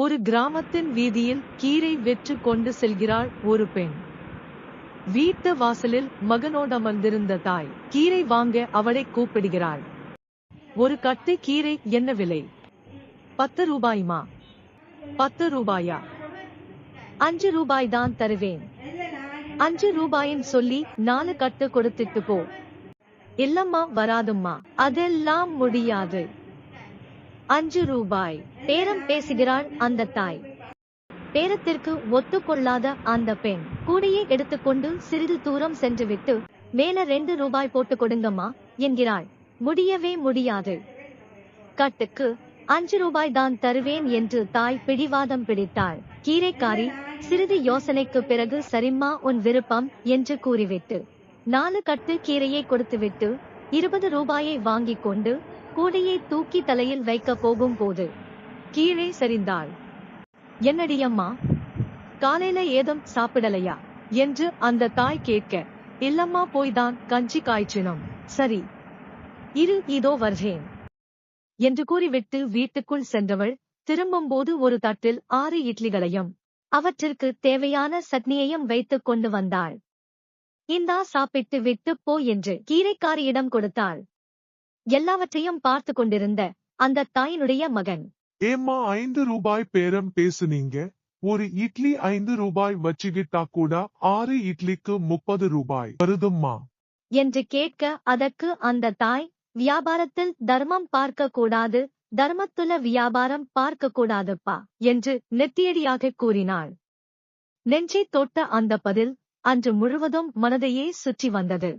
ஒரு கிராமத்தின் வீதியில் கீரை விற்று கொண்டு செல்கிறாள் ஒரு பெண். வீட்டு வாசலில் மகனோடமர்ந்திருந்த தாய் கீரை வாங்க அவளை கூப்பிடுகிறாள். ஒரு கட்டு கீரை என்ன விலை? 10 ரூபாய்மா. 10 ரூபாயா? 5 ரூபாய்தான் தருவேன். 5 ரூபாயின் சொல்லி 4 கட்டு கொடுத்துட்டு போ. இல்லம்மா, வராதும்மா, அதெல்லாம் முடியாது. 5 ரூபாய். பேரம் பேசுகிறாள் அந்த தாய். பேரத்திற்கு ஒத்துக்கொள்ளாத அந்த பெண் கூடையை எடுத்துக்கொண்டு சிறிது தூரம் சென்றுவிட்டு, மேல 2 ரூபாய் போட்டு கொடுங்கம்மா என்கிறாள். முடியவே முடியாது. கட்டுக்கு 5 ரூபாய் தான் தருவேன் என்று தாய் பிடிவாதம் பிடித்தாள். கீரைக்காரி சிறிது யோசனைக்கு பிறகு சரிம்மா, உன் விருப்பம் என்று கூறிவிட்டு 4 கட்டு கீரையை கொடுத்துவிட்டு 20 ரூபாயை வாங்கிக் கொண்டு கூடையை தூக்கி தலையில் வைக்க போகும் போது கீழே சரிந்தாள். என்னடியம்மா, காலையில ஏதும் சாப்பிடலையா என்று அந்த தாய் கேட்க, இல்லம்மா, போய்தான் கஞ்சி காய்ச்சினோம். சரி, இரு, இதோ வர்றேன் என்று கூறிவிட்டு வீட்டுக்குள் சென்றவள் திரும்பும்போது ஒரு தட்டில் 6 இட்லிகளையும் அவற்றிற்கு தேவையான சட்னியையும் வைத்துக் கொண்டு வந்தாள். இந்தா, சாப்பிட்டு விட்டு போ என்று கீரைக்காரியிடம் கொடுத்தாள். எல்லாவற்றையும் பார்த்து கொண்டிருந்த அந்த தாயினுடைய மகன், ஏம்மா 5 ரூபாய் பேரம் பேசுனீங்க, ஒரு இட்லி 5 ரூபாய் வச்சுக்கிட்டா கூட 6 இட்லிக்கு 30 ரூபாய் வருதும்மா என்று கேட்க, அதற்கு அந்த தாய், வியாபாரத்தில் தர்மம் பார்க்க கூடாது, தர்மத்துல வியாபாரம் பார்க்க கூடாதுப்பா என்று நெத்தியடியாக கூறினாள். நெஞ்சை தொட்ட அந்த பதில் அன்று முழுவதும் மனதையே சுற்றி வந்தது.